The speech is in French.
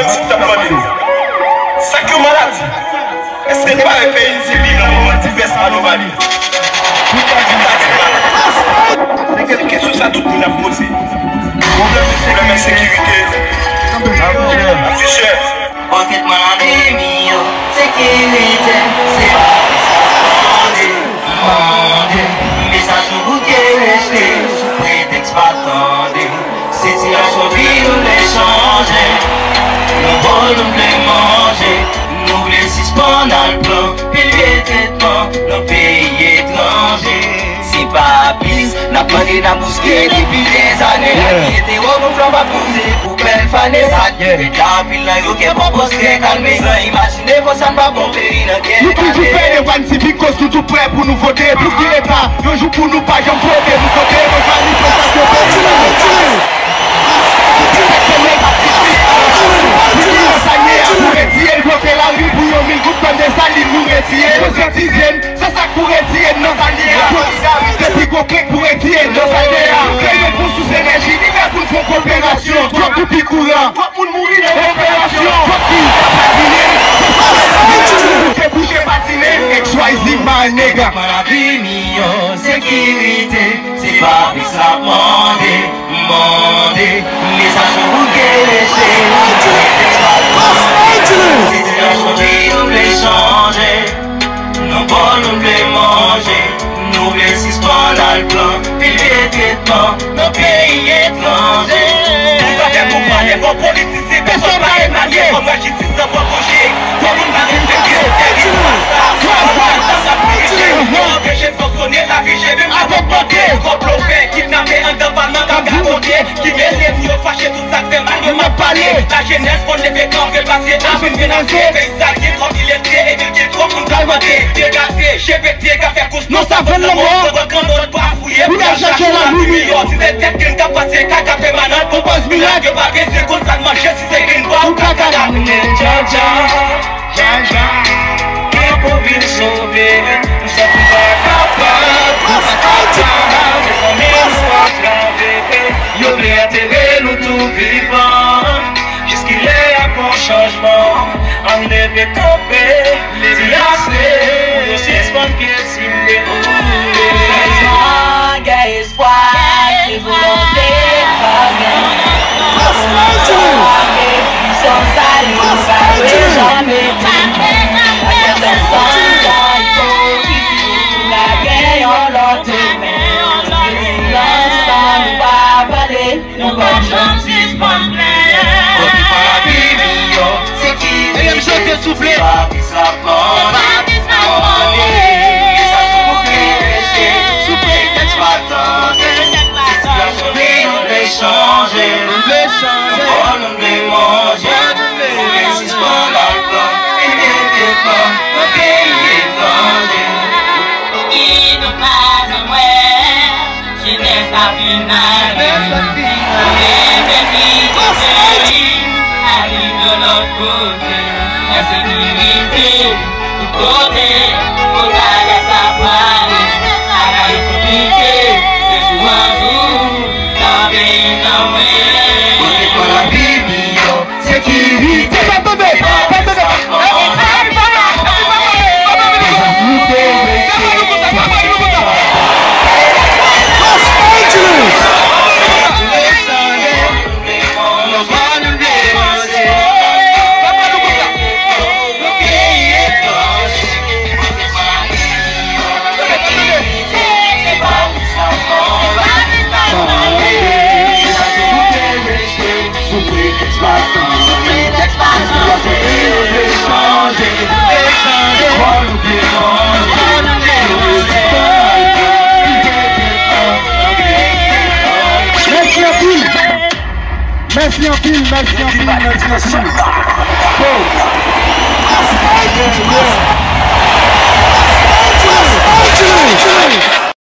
politique t'as parlé. Ça que maladie. Est-ce que pas un pays ici, dans le moment divers anomalies? C'est quelque chose ça tout le monde a posé. Problème de sécurité. Affiché. Enquête maladie, mio, sécurité, c'est pas message nous bouquet resté, sous prétexte pas attendez. Situation vie nous les changer, nous voulons nous les manger, nous les suspendre le plan, pilier traitement, nos pays étrangers. C'est pas pisse, n'a pas de la bousquée depuis des années. La qui était au mon flanc va poser, pour belle faner ça. Et la pile là, yo qui est pas posé, calmer. Sans imaginer que ça ne va pas périr dans quel nous toujours faire des vannes civiques, nous tout prêts pour nous voter. Pour qui n'est pas, nous jouons pour nous pas, j'en promets, nous voter, nos familles, pour ça que c'est ça pour retirer nos alliés. Depuis qu'on clique pour retirer nos alliés. Créons pour sous énergie, ni même pour faire coopération. Toi pour piquer courant, toi pour mourir de l'opération. Toi qui fait bouger patiner, XYZ my nigga. Maladie, mio, sécurité, c'est pas plus ça demander, demander. Message nous bouquet laissé, situation vie nous les changer. Nous bon nous les manger, nous les suspendre le plan, pilier traitement, nos pays étrangers. Nous avons pour parler vos politiciens, personne n'a émaillé, comme la justice n'a pas bougé. Tout le monde n'a respecté, c'est empêcher de fonctionner, la vie j'ai même avant de monter. Complot fait, kidnappé, un département vagabondé, qui met les mieux fâchés, tout ça fait mal, m'a parlé. La jeunesse, on les fait quand elle passe, à une financée, paysage, qui trop illettré, et qui trop pour calmater. Dégagé, GPT, café couche, non ça fait le mot. Quand on pas fouiller, pour la chercher la lumière. Si c'est tête qui n'a passé, caca fait manal, propose miracle, pas que c'est contre ça de marcher, si c'est une voix ou caca. Jaja, pour vite sauver, nous sommes pas capables, les amis nous attraper, yo voulez atterrir nous tout vivants, jusqu'il est à bon changement, on devait camper, les laisser, nous suspendre pieds ciblés, gain espoir, c'est volonté, sans salut, ça ne jamais nous bonjour suspend plein. Sécurité, souffler. Pas qui s'apprend. Pas qui s'apprend. Sous prétexte pas tenter. Situation vie nous les changer. Nous les changer. Nous les manger. Nous les suspendre l'alcool. Et les défendre. Nos pays étrangers. Qui nous passe en moins. Jeunesse à finale. Arrive de l'autre côté, la sécurité, du côté, faut aller sa part, à la république, de jour en jour, dans côté pour la vie, mio, sécurité, Merci en pile, merci en pile, merci en pile.